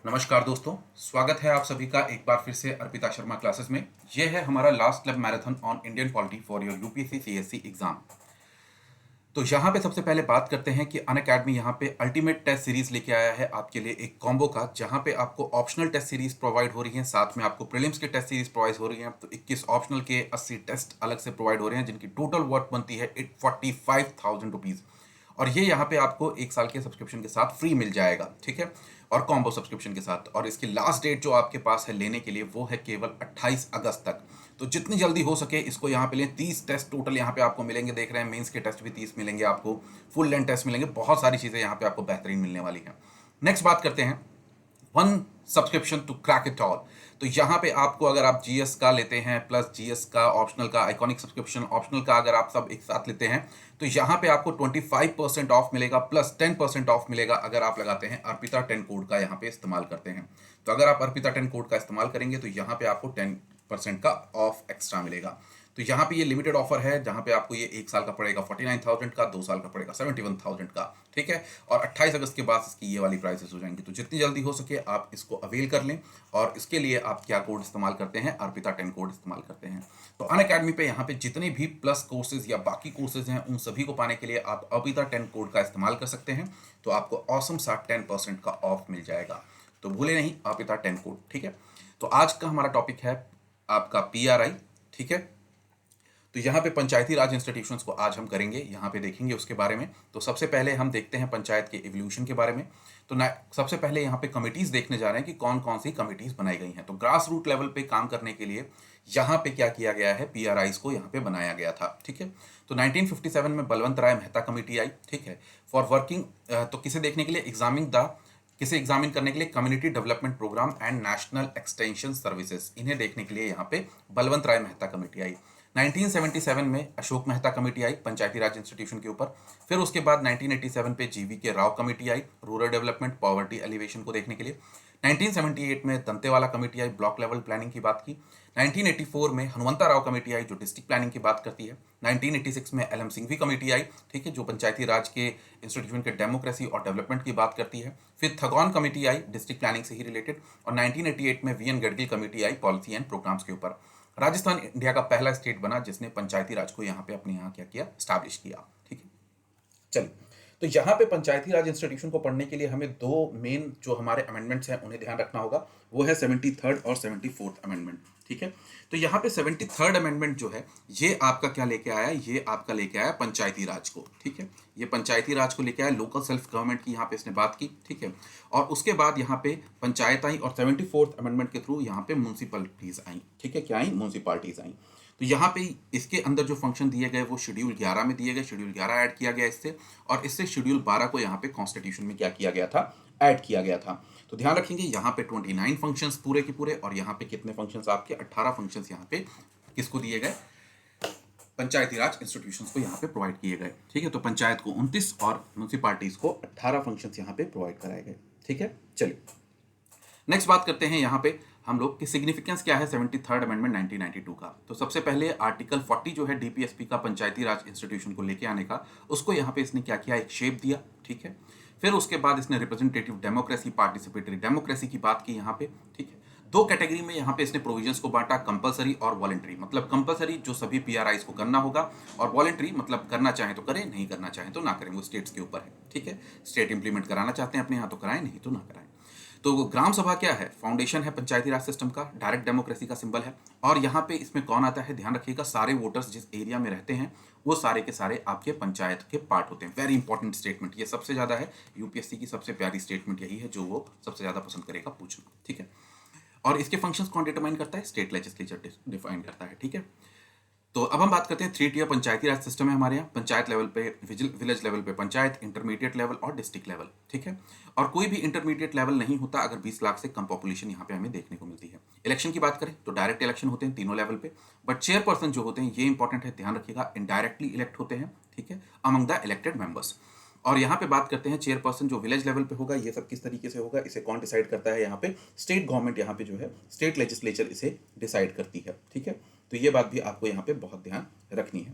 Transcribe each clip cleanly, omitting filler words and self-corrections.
नमस्कार दोस्तों, स्वागत है आप सभी का एक बार फिर से अर्पिता शर्मा क्लासेस में। यह है हमारा last club marathon on Indian polity for your UPSC CSC exam. तो यहाँ पे सबसे पहले बात करते हैं कि अनअकैडमी यहाँ पे अल्टीमेट टेस्ट सीरीज लेके आया है आपके लिए एक कॉम्बो का, जहाँ पे आपको ऑप्शनल टेस्ट सीरीज प्रोवाइड हो रही है, साथ में आपको प्रीलिम्स के टेस्ट सीरीज प्रोवाइड हो रही है। तो 21 ऑप्शनल के 80 टेस्ट अलग से प्रोवाइड हो रहे हैं, जिनकी टोटल वर्थ बनती है 45,000 रुपीज़। और ये यहाँ पे आपको एक साल के सब्सक्रिप्शन के साथ फ्री मिल जाएगा, ठीक है, और कॉम्बो सब्सक्रिप्शन के साथ। और इसकी लास्ट डेट जो आपके पास है लेने के लिए वो है केवल 28 अगस्त तक। तो जितनी जल्दी हो सके इसको यहाँ पे लें। 30 टेस्ट टोटल यहाँ पे आपको मिलेंगे, देख रहे हैं मेंस के टेस्ट भी 30 मिलेंगे आपको, फुल लेंथ टेस्ट मिलेंगे, बहुत सारी चीज़ें यहाँ पे आपको बेहतरीन मिलने वाली हैं। नेक्स्ट बात करते हैं one subscription to crack it all. तो यहाँ पे आपको अगर आप जीएस का लेते हैं प्लस जीएस का ऑप्शनल का आइकॉनिक सब्सक्रिप्शन ऑप्शनल का अगर आप सब एक साथ लेते हैं तो यहाँ पे आपको 25% ऑफ मिलेगा प्लस 10% ऑफ मिलेगा अगर आप लगाते हैं अर्पिता 10 कोड का यहाँ पे इस्तेमाल करते हैं। तो अगर आप अर्पिता 10 कोड का इस्तेमाल करेंगे तो यहाँ पे आपको 10% का ऑफ एक्स्ट्रा मिलेगा। तो यहाँ पे ये लिमिटेड ऑफर है, जहाँ पे आपको ये एक साल का पड़ेगा 49,000 का, 2 साल का पड़ेगा 71,000 का, ठीक है। और 28 अगस्त के बाद इसकी ये वाली प्राइसेस हो जाएंगी। तो जितनी जल्दी हो सके आप इसको अवेल कर लें। और इसके लिए आप क्या कोड इस्तेमाल करते हैं? अर्पिता 10 कोड इस्तेमाल करते हैं। तो अनअकैडमी पे यहाँ पे जितने भी प्लस कोर्सेज या बाकी कोर्सेज हैं उन सभी को पाने के लिए आप अर्पिता 10 कोड का इस्तेमाल कर सकते हैं। तो आपको ऑसम सा 10% का ऑफ मिल जाएगा। तो भूले नहीं, अर्पिता 10 कोड, ठीक है। तो आज का हमारा टॉपिक है आपका पीआरआई, ठीक है। तो यहाँ पे पंचायती राज इंस्टीट्यूशंस को आज हम करेंगे, यहाँ पे देखेंगे उसके बारे में। तो सबसे पहले हम देखते हैं पंचायत के इवोल्यूशन के बारे में। तो सबसे पहले यहाँ पे कमिटीज़ देखने जा रहे हैं कि कौन कौन सी कमिटीज़ बनाई गई हैं। तो ग्रास रूट लेवल पे काम करने के लिए यहाँ पे क्या किया गया है, पीआरआईज को यहाँ पे बनाया गया था, ठीक है। तो 1957 में बलवंत राय मेहता कमेटी आई, ठीक है, फॉर वर्किंग, तो किसे देखने के लिए? किसे एग्जामिन करने के लिए? Community development programme and national extension services, इन्हें देखने के लिए यहाँ पे बलवंत राय मेहता कमेटी आई। 1977 में अशोक मेहता कमेटी आई पंचायती राज इंस्टीट्यूशन के ऊपर। फिर उसके बाद 1987 पे जीवी के राव कमेटी आई रूरल डेवलपमेंट पॉवर्टी एलिवेशन को देखने के लिए। 1978 में दंतेवाला कमेटी आई ब्लॉक लेवल प्लानिंग की बात की। 1984 में हनुमंता राव कमेटी आई जो डिस्ट्रिक्ट प्लानिंग की बात करती है। 1986 में एल एम सिंघवी कमेटी आई, ठीक है, जो पंचायती राज के इंस्टीट्यूशन के डेमोक्रेसी और डेवलपमेंट की बात करती है। फिर थगौन कमेटी आई डिस्ट्रिक्ट प्लानिंग से ही रिलेटेड। और 1988 में वी एन गडगिल कमेटी आई पॉलिसी एंड प्रोग्राम्स के ऊपर। राजस्थान इंडिया का पहला स्टेट बना जिसने पंचायती राज को यहाँ पे अपने यहाँ क्या किया, स्टैब्लिश किया, ठीक है। चलिए, तो यहाँ पे पंचायती राज इंस्टीट्यूशन को पढ़ने के लिए हमें दो मेन जो हमारे अमेंडमेंट्स हैं उन्हें ध्यान रखना होगा। वो है 73rd और 74th अमेंडमेंट, ठीक है। तो यहाँ पे 73rd अमेंडमेंट जो है ये आपका क्या लेके आया? ये आपका लेके आया पंचायती राज को, ठीक है। ये पंचायती राज को लेके आया, लोकल सेल्फ गवर्नमेंट की यहाँ पे इसने बात की, ठीक है। और उसके बाद यहाँ पे पंचायत आई और 74th अमेंडमेंट के थ्रू यहाँ पे म्यूनसिपलिटीज आई, ठीक है। क्या आई? म्यूनसिपालिटीज आई। तो यहाँ पे इसके अंदर जो फंक्शन दिए गए वो शेड्यूल 11 में दिए गए, शेड्यूल 11 ऐड किया गया इससे, और इससे शेड्यूल 12 को यहाँ पे कॉन्स्टिट्यूशन में क्या किया गया था, ऐड किया गया था। तो ध्यान रखेंगे यहाँ पे 29 फंक्शंस पूरे के पूरे, और यहाँ पे कितने फंक्शंस आपके? 18 फंक्शंस यहाँ पे किसको दिए गए? पंचायती राज इंस्टीट्यूशंस को यहाँ पे प्रोवाइड किए गए, ठीक है। तो पंचायत को 29 और म्यूनसिपालिटीज को 18 फंक्शंस यहाँ पे प्रोवाइड कराए गए, ठीक है। चलिए नेक्स्ट बात करते हैं यहाँ पे हम लोग की सिग्निफिकेंस क्या है 73rd अमेंडमेंट 1992 का। तो सबसे पहले आर्टिकल 40 जो है डीपीएसपी का पंचायती राज इंस्टीट्यूशन को लेके आने का, उसको यहाँ पे इसने क्या किया, एक शेप दिया, ठीक है। फिर उसके बाद इसने रिप्रेजेंटेटिव डेमोक्रेसी पार्टिसिपेटरी डेमोक्रेसी की बात की यहाँ पे, ठीक है। दो कैटेगरी में यहाँ पे इसने प्रोविजंस को बांटा, कंपलसरी और वॉलंटरी। मतलब कंपलसरी जो सभी पीआरआईज को करना होगा, और वॉलंटरी मतलब करना चाहे तो करें, नहीं करना चाहे तो ना करें, वो स्टेट्स के ऊपर है, ठीक है। स्टेट इंप्लीमेंट कराना चाहते हैं अपने यहाँ तो कराएं, नहीं तो ना कराएं। तो ग्राम सभा क्या है? फाउंडेशन है पंचायती राज सिस्टम का, डायरेक्ट डेमोक्रेसी का सिंबल है। और यहाँ पे इसमें कौन आता है? ध्यान रखिएगा, सारे वोटर्स जिस एरिया में रहते हैं वो सारे के सारे आपके पंचायत के पार्ट होते हैं। वेरी इंपॉर्टेंट स्टेटमेंट, ये सबसे ज्यादा है, यूपीएससी की सबसे प्यारी स्टेटमेंट यही है जो वो सबसे ज्यादा पसंद करेगा पूछना, ठीक है। और इसके फंक्शंस कौन डिटरमाइन करता है? स्टेट लेजिस्लेचर डिफाइन करता है, ठीक है। तो अब हम बात करते हैं 3 टियर पंचायती राज सिस्टम है हमारे यहाँ। पंचायत लेवल पे, विलेज लेवल पे पंचायत, इंटरमीडिएट लेवल और डिस्ट्रिक्ट लेवल, ठीक है। और कोई भी इंटरमीडिएट लेवल नहीं होता अगर 20 लाख से कम पॉपुलेशन यहाँ पे हमें देखने को मिलती है। इलेक्शन की बात करें तो डायरेक्ट इलेक्शन होते हैं तीनों लेवल पे, बट चेयरपर्सन जो होते हैं, ये इंपॉर्टेंट है, ध्यान रखिएगा, इनडायरेक्टली इलेक्ट होते हैं, ठीक है, अमंग द इलेक्टेड मेंबर्स। और यहाँ पे बात करते हैं चेयरपर्सन जो विलेज लेवल पे होगा, ये सब किस तरीके से होगा, इसे कौन डिसाइड करता है? यहाँ पे स्टेट गवर्नमेंट, यहाँ पे जो है स्टेट लेजिस्लेचर इसे डिसाइड करती है, ठीक है। तो ये बात भी आपको यहाँ पे बहुत ध्यान रखनी है,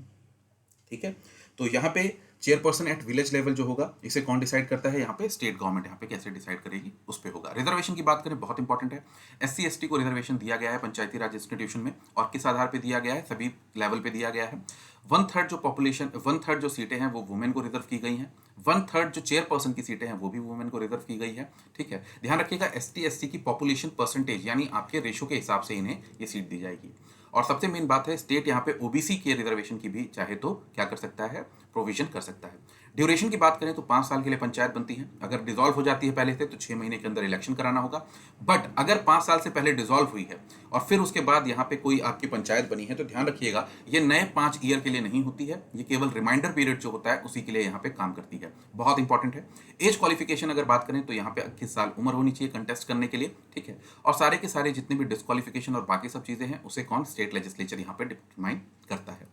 ठीक है। तो यहाँ पे चेयरपर्सन एट विलेज लेवल जो होगा इसे कौन डिसाइड करता है, यहाँ पे स्टेट गवर्नमेंट यहाँ पे कैसे डिसाइड करेगी उस पे होगा। रिजर्वेशन की बात करें, बहुत इंपॉर्टेंट है। एससी एसटी को रिजर्वेशन दिया गया है पंचायती राज इंस्टीट्यूशन में, और किस आधार पे दिया गया है, सभी लेवल पे दिया गया है। 1/3 जो पॉपुलेशन, 1/3 जो सीटें हैं वो वुमेन को रिजर्व की गई हैं। 1/3 जो चेयरपर्सन की सीटें हैं वो भी वुमेन को रिजर्व की गई है। ठीक है, ध्यान रखिएगा एसटी एससी की पॉपुलेशन परसेंटेज यानी आपके रेशो के हिसाब से इन्हें ये सीट दी जाएगी। और सबसे मेन बात है, स्टेट यहाँ पे ओबीसी के रिजर्वेशन की भी चाहे तो क्या कर सकता है, प्रोविजन कर सकता है। ड्यूरेशन की बात करें तो 5 साल के लिए पंचायत बनती है। अगर डिसॉल्व हो जाती है पहले से तो 6 महीने के अंदर इलेक्शन कराना होगा। बट अगर 5 साल से पहले डिसॉल्व हुई है और फिर उसके बाद यहाँ पे कोई आपकी पंचायत बनी है तो ध्यान रखिएगा ये नए 5 ईयर के लिए नहीं होती है, ये केवल रिमाइंडर पीरियड जो होता है उसी के लिए यहाँ पे काम करती है। बहुत इंपॉर्टेंट है। एज क्वालिफिकेशन अगर बात करें तो यहाँ पे 21 साल उम्र होनी चाहिए कंटेस्ट करने के लिए। ठीक है, और सारे के सारे जितने भी डिस्क्वालिफिकेशन और बाकी सब चीजें हैं उसे कौन, स्टेट लेजिस्लेचर यहाँ पे डिटरमाइन करता है।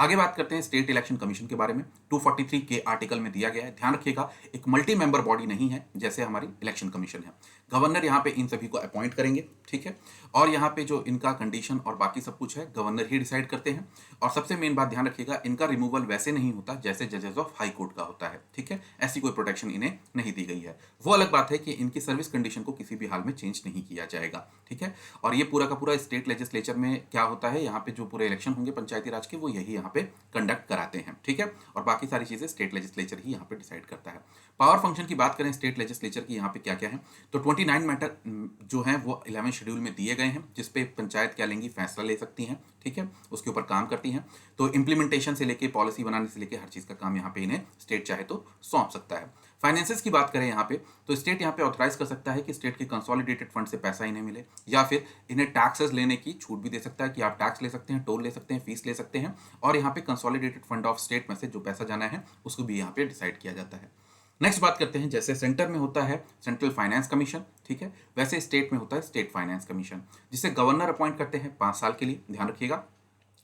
आगे बात करते हैं स्टेट इलेक्शन कमीशन के बारे में। 243 के आर्टिकल में दिया गया है, ध्यान रखिएगा एक मल्टी मेंबर बॉडी नहीं है जैसे हमारी इलेक्शन कमीशन है। गवर्नर यहाँ पे इन सभी को अपॉइंट करेंगे। ठीक है, और यहाँ पे जो इनका कंडीशन और बाकी सब कुछ है गवर्नर ही डिसाइड करते हैं। और सबसे मेन बात ध्यान रखिएगा इनका रिमूवल वैसे नहीं होता जैसे जजेस ऑफ हाई कोर्ट का होता है। ठीक है, ऐसी कोई प्रोटेक्शन इन्हें नहीं दी गई है। वो अलग बात है कि इनकी सर्विस कंडीशन को किसी भी हाल में चेंज नहीं किया जाएगा। ठीक है, और ये पूरा का पूरा स्टेट लेजिस्लेचर में क्या होता है, यहाँ पे जो पूरे इलेक्शन होंगे पंचायती राज के वो यही यहाँ पे कंडक्ट कराते हैं। ठीक है, और बाकी सारी चीजें स्टेट लेजिस्लेचर ही यहाँ पे डिसाइड करता है। पावर फंक्शन की बात करें स्टेट लेजिस्लेचर की, यहाँ पे क्या क्या है तो 29 मैटर जो हैं वो 11 शेड्यूल में दिए गए हैं जिसपे पंचायत क्या लेंगी, फैसला ले सकती हैं। ठीक है, उसके ऊपर काम करती हैं। तो इम्प्लीमेंटेशन से लेके पॉलिसी बनाने से लेके हर चीज का काम यहाँ पे इन्हें स्टेट चाहे तो सौंप सकता है। फाइनेंसेस की बात करें यहाँ पे तो स्टेट यहाँ पे ऑथराइज कर सकता है कि स्टेट के कंसोलिडेटेड फंड से पैसा इन्हें मिले, या फिर इन्हें टैक्सेस लेने की छूट भी दे सकता है कि आप टैक्स ले सकते हैं, टोल ले सकते हैं, फीस ले सकते हैं। और यहाँ पे कंसोलिडेटेड फंड ऑफ स्टेट में से जो पैसा जाना है उसको भी यहाँ पे डिसाइड किया जाता है। नेक्स्ट बात करते हैं, जैसे सेंटर में होता है सेंट्रल फाइनेंस कमीशन, ठीक है, वैसे स्टेट में होता है स्टेट फाइनेंस कमीशन जिसे गवर्नर अपॉइंट करते हैं 5 साल के लिए। ध्यान रखिएगा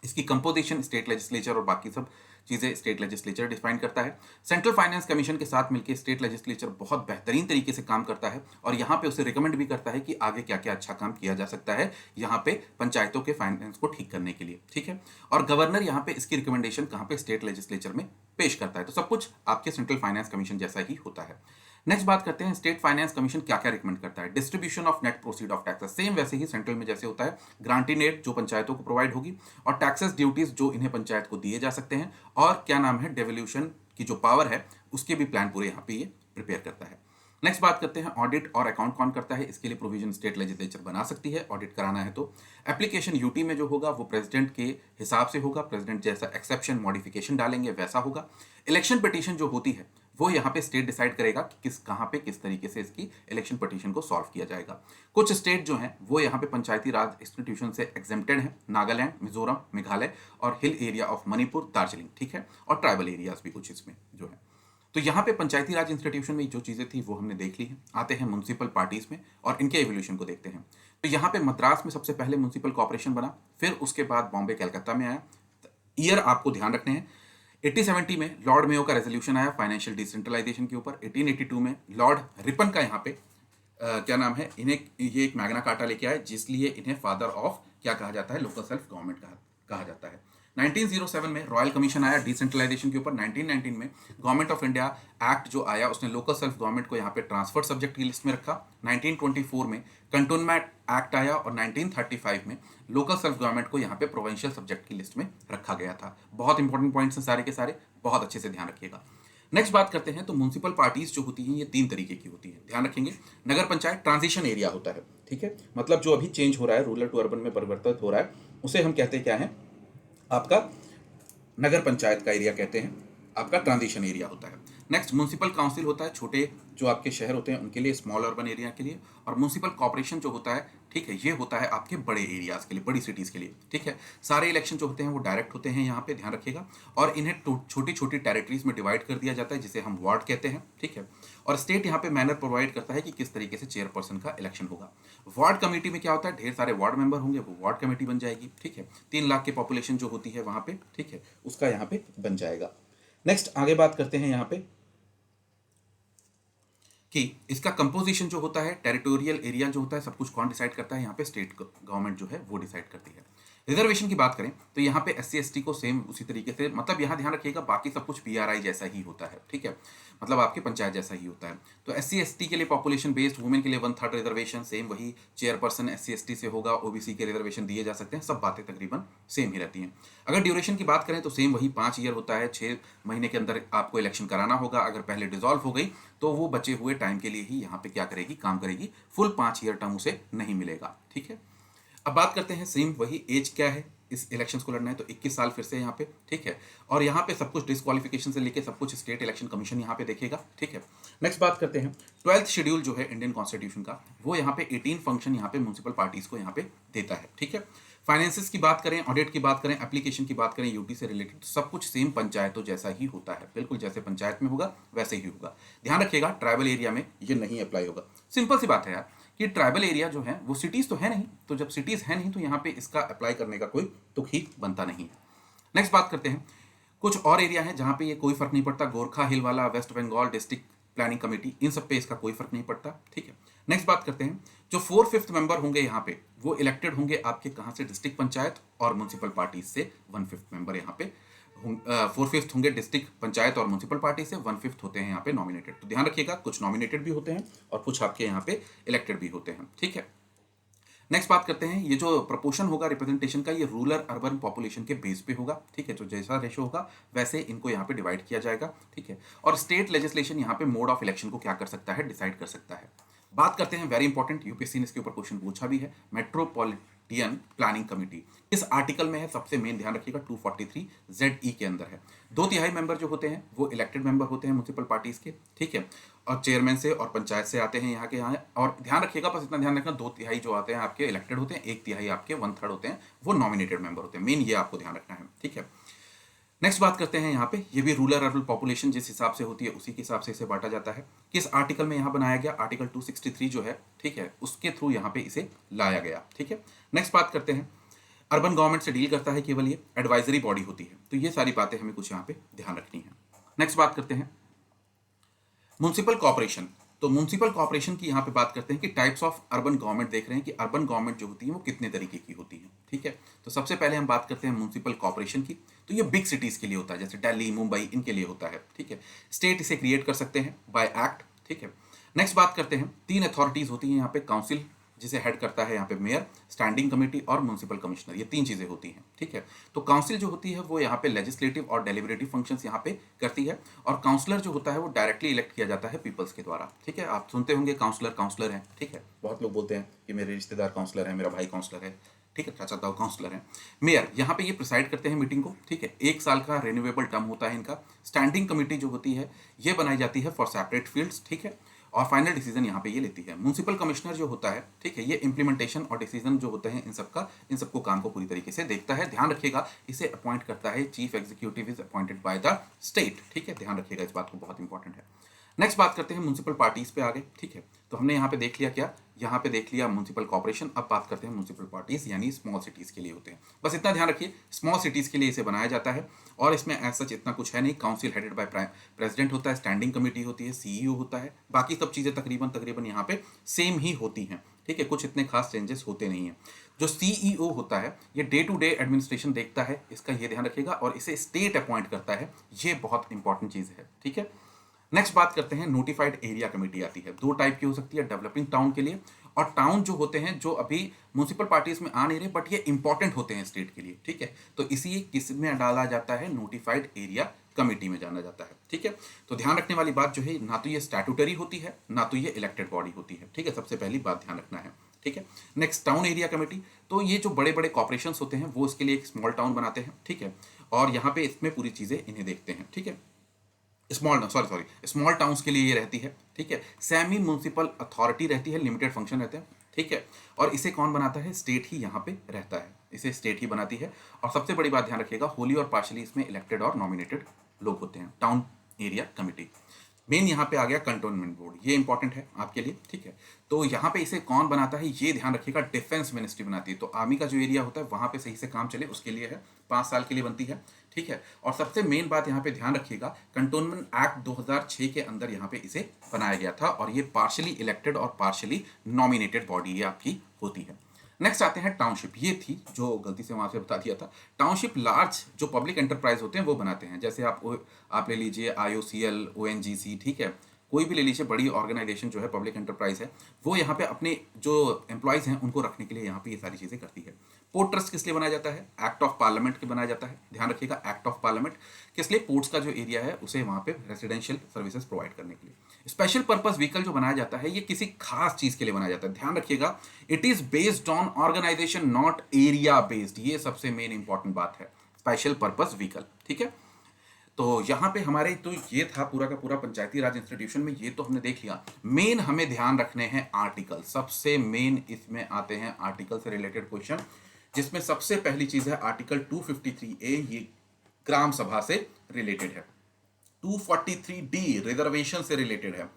इसकी कंपोजिशन स्टेट लेजिस्लेचर और बाकी सब चीजें स्टेट लेजिस्लेचर डिफाइन करता है। सेंट्रल फाइनेंस कमीशन के साथ मिलकर स्टेट लेजिस्लेचर बहुत बेहतरीन तरीके से काम करता है और यहाँ पे उसे रिकमेंड भी करता है कि आगे क्या क्या अच्छा काम किया जा सकता है यहाँ पे पंचायतों के फाइनेंस को ठीक करने के लिए। ठीक है, और गवर्नर यहाँ पे इसकी रिकमेंडेशन कहाँ पे, स्टेट लेजिस्लेचर में पेश करता है। तो सब कुछ आपके सेंट्रल फाइनेंस कमीशन जैसा ही होता है। नेक्स्ट बात करते हैं स्टेट फाइनेंस कमीशन क्या क्या रिकमेंड करता है। Distribution of net proceed of taxes, same वैसे ही सेंट्रल में जैसे होता है, ग्रांटिंग एड जो पंचायतों को प्रोवाइड होगी और टैक्सेस ड्यूटीज जो इन्हें पंचायत को दिए जा सकते हैं, और क्या नाम है डेवोल्यूशन की जो पावर है उसके भी प्लान पूरे यहाँ पे ये प्रिपेयर करता है। नेक्स्ट बात करते हैं ऑडिट और अकाउंट कौन करता है। इसके लिए प्रोविजन स्टेट लेजिस्लेचर बना सकती है ऑडिट कराना है तो। एप्लीकेशन यूटी में जो होगा वो प्रेसिडेंट के हिसाब से होगा, प्रेसिडेंट जैसा एक्सेप्शन मॉडिफिकेशन डालेंगे वैसा होगा। इलेक्शन पिटीशन जो होती है वो यहाँ पे स्टेट डिसाइड करेगा कि किस कहाँ पे किस तरीके से इसकी इलेक्शन पिटीशन को सॉल्व किया जाएगा। कुछ स्टेट जो हैं वो यहाँ पे पंचायती राज इंस्टीट्यूशन से एग्जेम्प्टेड हैं, नागालैंड, मिजोरम, मेघालय और hill area of Manipur, Darjeeling. ठीक है, और ट्राइबल एरियाज भी कुछ इसमें जो है। तो यहाँ पे पंचायती राज इंस्टीट्यूशन में जो चीजें थी वो हमने देख ली हैं। आते हैं म्युनिसिपल पार्टीज में और इनके एवोल्यूशन को देखते हैं। तो यहाँ पे मद्रास में सबसे पहले म्युनिसिपल कॉर्पोरेशन बना, फिर उसके बाद बॉम्बे कलकत्ता में आया। ईयर आपको ध्यान रखने हैं, 1870 में लॉर्ड मेयो का रेजोल्यूशन आया फाइनेंशियल डिसेंट्रलाइजेशन के ऊपर। 1882 में लॉर्ड रिपन का यहाँ पे क्या नाम है, इन्हें ये एक मैग्ना कार्टा लेके आए जिसलिए इन्हें फादर ऑफ क्या कहा जाता है, लोकल सेल्फ गवर्नमेंट कहा जाता है। 1907 में रॉयल कमीशन आया डिसेंट्रलाइजेशन के ऊपर। 1919 में गवर्नमेंट ऑफ इंडिया एक्ट जो आया उसने लोकल सेल्फ गवर्नमेंट को यहाँ पे ट्रांसफर सब्जेक्ट की लिस्ट में रखा। 1924 में कंटोनमेंट एक्ट आया और 1935 में लोकल सेल्फ गवर्नमेंट को यहाँ पे प्रोविंशियल सब्जेक्ट की लिस्ट में रखा गया था। बहुत इंपॉर्टेंट पॉइंट्स हैं सारे के सारे, बहुत अच्छे से ध्यान रखिएगा। नेक्स्ट बात करते हैं तो म्युनिसिपल पार्टीज जो होती हैं ये 3 तरीके की होती हैं, ध्यान रखेंगे। नगर पंचायत ट्रांजिशन एरिया होता है, ठीक है, मतलब जो अभी चेंज हो रहा है, रूरल टू अर्बन में परिवर्तित हो रहा है, उसे हम कहते हैं क्या है, आपका नगर पंचायत का एरिया कहते हैं, आपका ट्रांजिशन एरिया होता है। नेक्स्ट म्युनिसिपल काउंसिल होता है, छोटे जो आपके शहर होते हैं उनके लिए, स्मॉल अर्बन एरिया के लिए। और म्युनिसिपल कॉर्पोरेशन जो होता है, ठीक है, ये होता है आपके बड़े एरियाज के लिए, बड़ी सिटीज के लिए। ठीक है, सारे इलेक्शन जो होते हैं वो डायरेक्ट होते हैं यहाँ पे, ध्यान रखिएगा। और इन्हें छोटी छोटी टेरिटरीज में डिवाइड कर दिया जाता है जिसे हम वार्ड कहते हैं। ठीक है, और स्टेट यहाँ पे मैनर प्रोवाइड करता है कि किस तरीके से चेयरपर्सन का इलेक्शन होगा। वार्ड कमेटी में क्या होता है, ढेर सारे वार्ड मेंबर होंगे, वो वार्ड कमेटी बन जाएगी। ठीक है, 3 लाख की पॉपुलेशन जो होती है वहां पे, ठीक है, उसका यहाँ पे बन जाएगा। नेक्स्ट आगे बात करते हैं यहाँ पे कि इसका कंपोजिशन जो होता है, टेरिटोरियल एरिया जो होता है, सब कुछ कौन डिसाइड करता है, यहाँ पे स्टेट गवर्नमेंट जो है वो डिसाइड करती है। रिजर्वेशन की बात करें तो यहाँ पे एस सी को सेम उसी तरीके से, मतलब यहाँ ध्यान रखिएगा बाकी सब कुछ पीआरआई जैसा ही होता है, ठीक है, मतलब आपके पंचायत जैसा ही होता है। तो SC ST के लिए पॉपुलेशन बेस्ड, वुमेन के लिए 1/3 रिजर्वेशन, सेम वही चेयरपर्सन SC ST से होगा, ओबीसी के रिजर्वेशन दिए जा सकते हैं, सब बातें तकरीबन सेम ही रहती हैं। अगर ड्यूरेशन की बात करें तो सेम वही 5 ईयर होता है, 6 महीने के अंदर आपको इलेक्शन कराना होगा। अगर पहले डिसॉल्व हो गई तो वो बचे हुए टाइम के लिए ही यहाँ पे क्या करेगी, काम करेगी, फुल 5 ईयर टर्म उसे नहीं मिलेगा, ठीक है। अब बात करते हैं सेम वही एज क्या है इस इलेक्शंस को लड़ना है, तो 21 साल फिर से यहाँ पे, ठीक है। और यहाँ पे सब कुछ डिस्क्वालिफिकेशन से लेके सब कुछ स्टेट इलेक्शन कमीशन यहाँ पे देखेगा, ठीक है। नेक्स्ट बात करते हैं 12th शेड्यूल जो है इंडियन कॉन्स्टिट्यूशन का, वो यहाँ पे 18 फंक्शन यहाँ पे म्यूनसिपल पार्टीज को यहाँ पे देता है, ठीक है। फाइनेंसेस की बात करें, ऑडिट की बात करें, एप्लीकेशन की बात करें यूटी से रिलेटेड, सब कुछ सेम पंचायतों जैसा ही होता है, बिल्कुल जैसे पंचायत में होगा वैसे ही होगा। ध्यान रखिएगा ट्राइबल एरिया में ये नहीं अप्लाई होगा। सिंपल सी बात है यार कि ट्राइबल एरिया जो है वो सिटीज तो है नहीं, तो जब सिटीज है नहीं तो यहाँ पे इसका अप्लाई करने का कोई तुक ही बनता नहीं है। नेक्स्ट बात करते हैं, कुछ और एरिया है जहाँ पे ये कोई फर्क नहीं पड़ता, गोरखा हिल वाला, West Bengal district planning committee, इन सब पे इसका कोई फर्क नहीं पड़ता, ठीक है। नेक्स्ट बात करते हैं, जो 4/5 मेंबर होंगे यहाँ पे वो इलेक्टेड होंगे आपके कहाँ से, डिस्ट्रिक्ट पंचायत और म्यूनसिपल पार्टी से 1/5 मेंबर यहाँ पे 4/5 होंगे डिस्ट्रिक्ट पंचायत और म्यूनसिपल पार्टी से, 1/5 होते हैं यहाँ पे नॉमिनेटेड। तो ध्यान रखिएगा कुछ नॉमिनेटेड भी होते हैं और कुछ आपके यहाँ पे इलेक्टेड भी होते हैं, ठीक है। नेक्स्ट बात करते हैं, ये जो प्रपोर्शन होगा रिप्रेजेंटेशन का, ये रूरल अर्बन पॉपुलेशन के बेस पे होगा, ठीक है। जो जैसा रेशो होगा वैसे इनको यहाँ पे डिवाइड किया जाएगा, ठीक है। और स्टेट लेजिस्लेशन यहाँ पे मोड ऑफ इलेक्शन को क्या कर सकता है, डिसाइड कर सकता है। बात करते हैं वेरी इंपॉर्टेंट, यूपीएससी ने इसके ऊपर क्वेश्चन पूछा भी है, मेट्रोपॉलिटन प्लानिंग कमेटी इस आर्टिकल में है, सबसे मेन ध्यान रखिएगा 243ZE के अंदर है। 2/3 मेंबर जो होते हैं वो इलेक्टेड मेंबर होते हैं म्यूनसिपल पार्टीज के, ठीक है, और चेयरमैन से और पंचायत से आते हैं यहाँ के यहाँ। और ध्यान रखिएगा, बस इतना ध्यान रखना, 2/3 जो आते हैं आपके इलेक्टेड होते हैं, 1/3 आपके 1/3 होते हैं वो नॉमिनेटेड मेंबर होते हैं, मेन ये आपको ध्यान रखना है, ठीक है। नेक्स्ट बात करते हैं यहाँ पे, ये भी रूरल अर्बन पॉपुलेशन जिस हिसाब से होती है उसी के हिसाब से इसे बांटा जाता है। किस आर्टिकल में यहाँ बनाया गया, आर्टिकल 263 जो है, ठीक है, उसके थ्रू यहाँ पे इसे लाया गया, ठीक है। नेक्स्ट बात करते हैं, अर्बन गवर्नमेंट से डील करता है केवल, ये एडवाइजरी बॉडी होती है, तो ये सारी बातें हमें कुछ यहाँ पे ध्यान रखनी है। नेक्स्ट बात करते हैं म्यूनसिपल कॉर्पोरेशन, तो म्यूनसिपल कॉर्पोरेशन की यहाँ पे बात करते हैं कि टाइप्स ऑफ अर्बन गवर्नमेंट देख रहे हैं कि अर्बन गवर्नमेंट जो होती है वो कितने तरीके की होती है, ठीक है। तो सबसे पहले हम बात करते हैं म्यूनसिपल कॉर्पोरेशन की, तो ये बिग सिटीज के लिए होता है, जैसे दिल्ली, मुंबई, इनके लिए होता है, ठीक है। स्टेट इसे क्रिएट कर सकते हैं बाय एक्ट, ठीक है। नेक्स्ट बात करते हैं, 3 अथॉरिटीज होती हैं यहाँ पे, काउंसिल जिसे हेड करता है यहाँ पे मेयर, स्टैंडिंग कमेटी और म्यूनसिपल कमिश्नर, ये 3 चीजें होती हैं, ठीक है। तो काउंसिल जो होती है वो यहाँ पे लेजिस्लेटिव और डेलिबरेटिव फंक्शंस यहाँ पे करती है, और काउंसलर जो होता है वो डायरेक्टली इलेक्ट किया जाता है पीपल्स के द्वारा, ठीक है। आप सुनते होंगे काउंसलर काउंसलर है, ठीक है, बहुत लोग बोलते हैं कि मेरे रिश्तेदार काउंसलर है, मेरा भाई काउंसलर है, ठीक है, चाचा ताऊ काउंसलर है। मेयर यहाँ पे ये प्रिसाइड करते हैं मीटिंग को, ठीक है, 1 साल का रिन्यूएबल टर्म होता है इनका। स्टैंडिंग कमेटी जो होती है ये बनाई जाती है फॉर सेपरेट फील्ड्स, ठीक है, और फाइनल डिसीजन यहाँ पे ये लेती है। म्यूनसिपल कमिश्नर जो होता है, ठीक है, ये इंप्लीमेंटेशन और डिसीजन जो होते हैं इन सबको काम को पूरी तरीके से देखता है। ध्यान रखिएगा इसे अपॉइंट करता है chief executive is appointed by the state, ठीक है, ध्यान रखिएगा इस बात को, बहुत इंपॉर्टेंट है। नेक्स्ट बात करते हैं म्यूनसिपल पार्टीज पे आगे, ठीक है। तो हमने यहाँ पे देख लिया क्या, यहाँ पे देख लिया म्यूनसिपल कॉर्पोरेशन। अब बात करते हैं म्यूनसिपल पार्टीज यानी स्मॉल सिटीज के लिए होते हैं। बस इतना ध्यान रखिए, स्मॉल सिटीज के लिए इसे बनाया जाता है, और इसमें एज सच इतना कुछ है नहीं। काउंसिल हेडेड बाय प्रेसिडेंट होता है, स्टैंडिंग कमेटी होती है, सीईओ होता है, बाकी सब चीजें तकरीबन तकरीबन यहाँ पे सेम ही होती हैं, ठीक है, कुछ इतने खास चेंजेस होते नहीं हैं। जो सीईओ होता है ये डे टू डे एडमिनिस्ट्रेशन देखता है, इसका ये ध्यान रखिएगा, और इसे स्टेट अपॉइंट करता है, ये बहुत इंपॉर्टेंट चीज है, ठीक है। नेक्स्ट बात करते हैं नोटिफाइड एरिया कमेटी आती है, 2 टाइप की हो सकती है, डेवलपिंग टाउन के लिए, और टाउन जो होते हैं जो अभी म्यूनसिपल पार्टीज में आ नहीं रहे बट ये इंपॉर्टेंट होते हैं स्टेट के लिए, ठीक है। तो इसी किस में डाला जाता है, नोटिफाइड एरिया कमेटी में जाना जाता है, ठीक है। तो ध्यान रखने वाली बात जो है, ना तो ये स्टैट्यूटरी होती है ना तो ये इलेक्टेड बॉडी होती है, ठीक है, सबसे पहली बात ध्यान रखना है, ठीक है। नेक्स्ट टाउन एरिया कमेटी, तो ये जो बड़े बड़े कॉर्पोरेशन होते हैं वो इसके लिए एक स्मॉल टाउन बनाते हैं, ठीक है, और यहाँ पे इसमें पूरी चीजें इन्हें देखते हैं, ठीक है। स्मॉल टाउन्स के लिए ये रहती है, ठीक है। सेमी म्यूनसिपल अथॉरिटी रहती है, लिमिटेड फंक्शन रहते हैं, ठीक है, और इसे कौन बनाता है, स्टेट ही यहाँ पे रहता है, इसे स्टेट ही बनाती है। और सबसे बड़ी बात ध्यान रखिएगा, होली और पार्शली इसमें इलेक्टेड और नॉमिनेटेड लोग होते हैं। टाउन एरिया कमेटी मेन यहाँ पे आ गया कंटोनमेंट बोर्ड, ये इंपॉर्टेंट है आपके लिए, ठीक है। तो यहाँ पे इसे कौन बनाता है ये ध्यान रखिएगा, डिफेंस मिनिस्ट्री बनाती है। तो आर्मी का जो एरिया होता है वहां पे सही से काम चले उसके लिए है, 5 साल के लिए बनती है, ठीक है। और सबसे मेन बात यहाँ पे ध्यान रखिएगा, कंटोनमेंट एक्ट 2006 के अंदर यहाँ पे इसे बनाया गया था, और ये पार्शली इलेक्टेड और पार्शली नॉमिनेटेड बॉडी ये आपकी होती है। नेक्स्ट आते हैं टाउनशिप। ये थी जो गलती से वहाँ से बता दिया था। टाउनशिप लार्ज जो पब्लिक एंटरप्राइज होते हैं वो बनाते हैं। जैसे आप ले लीजिए IOCL, ONGC, ठीक है, कोई भी ले लीजिए बड़ी ऑर्गेनाइजेशन जो है पब्लिक एंटरप्राइज है, वो यहाँ पे अपने जो एम्प्लॉयज़ हैं उनको रखने के लिए यहाँ पे ये सारी चीज़ें करती है। पोर्ट ट्रस्ट किस लिए बनाया जाता है? एक्ट ऑफ पार्लियामेंट के बनाया जाता है, ध्यान रखिएगा, एक्ट ऑफ पार्लियामेंट। किस लिए? पोर्ट्स का जो एरिया है उसे वहाँ पे रेसिडेंशियल सर्विसेज प्रोवाइड करने के लिए। स्पेशल पर्पस व्हीकल जो बनाया जाता है ये किसी खास चीज़ के लिए बनाया जाता है, ध्यान रखिएगा, it is based on organisation not area based. ये सबसे मेन इंपॉर्टेंट बात है, स्पेशल पर्पस व्हीकल, ठीक है। तो यहाँ पे हमारे तो ये था पूरा का पूरा पंचायती राज इंस्टीट्यूशन में, ये तो हमने देख लिया। मेन हमें ध्यान रखने हैं आर्टिकल, सबसे मेन इसमें आते हैं आर्टिकल से रिलेटेड क्वेश्चन, जिसमें सबसे पहली चीज है आर्टिकल 253A, ये ग्राम सभा से रिलेटेड है। 243D रिजर्वेशन से रिलेटेड है।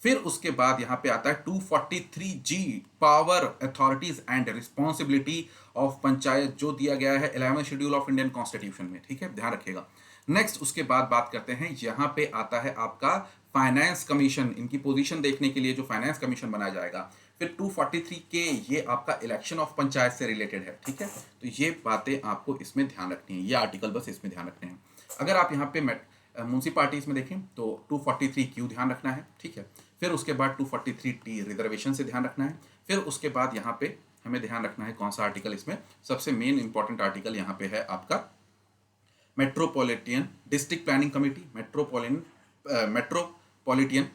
फिर उसके बाद यहां पे आता है 243G power authorities and responsibility of panchayat, जो दिया गया है 11 शेड्यूल ऑफ इंडियन कॉन्स्टिट्यूशन में, ठीक है, ध्यान रखिएगा। नेक्स्ट उसके बाद बात करते हैं, यहां पे आता है आपका फाइनेंस कमीशन, इनकी पोजीशन देखने के लिए जो फाइनेंस कमीशन बनाया जाएगा। फिर 243K ये आपका इलेक्शन ऑफ पंचायत से रिलेटेड है, ठीक है। तो ये बातें आपको इसमें ध्यान रखनी है, ये आर्टिकल बस इसमें ध्यान रखने हैं। अगर आप यहाँ पे म्यूनसिपालिटीज में देखें तो 243Q ध्यान रखना है, ठीक है। फिर उसके बाद 243T रिजर्वेशन से ध्यान रखना है। फिर उसके बाद यहाँ पे हमें ध्यान रखना है कौन सा आर्टिकल, इसमें सबसे मेन इंपॉर्टेंट आर्टिकल यहाँ पे है आपका metropolitan district planning committee, metropolitan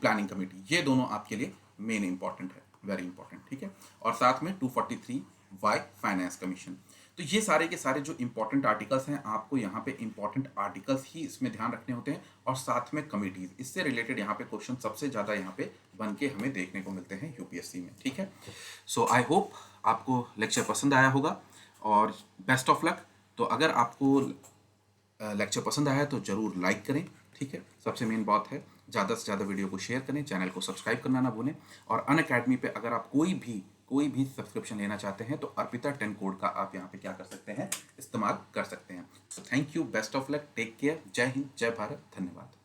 planning committee, ये दोनों आपके लिए मेन इंपॉर्टेंट है, वेरी इंपॉर्टेंट, ठीक है। और साथ में 243Y फाइनेंस कमीशन। तो ये सारे के सारे जो इंपॉर्टेंट आर्टिकल्स हैं, आपको यहाँ पे इंपॉर्टेंट आर्टिकल्स ही इसमें ध्यान रखने होते हैं, और साथ में कमिटीज, इससे रिलेटेड यहाँ पे क्वेश्चन सबसे ज़्यादा यहाँ पे बन के हमें देखने को मिलते हैं यूपीएससी में, ठीक है। सो आई होप आपको लेक्चर पसंद आया होगा, और बेस्ट ऑफ लक। तो अगर आपको लेक्चर पसंद आया है तो ज़रूर लाइक करें, ठीक है, सबसे मेन बात है, ज़्यादा से ज़्यादा वीडियो को शेयर करें, चैनल को सब्सक्राइब करना ना भूलें। और अनअकैडमी पे अगर आप कोई भी सब्सक्रिप्शन लेना चाहते हैं तो अर्पिता 10 कोड का आप यहाँ पे क्या कर सकते हैं, इस्तेमाल कर सकते हैं। So thank you, best of luck, take care, जय हिंद, जय भारत, धन्यवाद।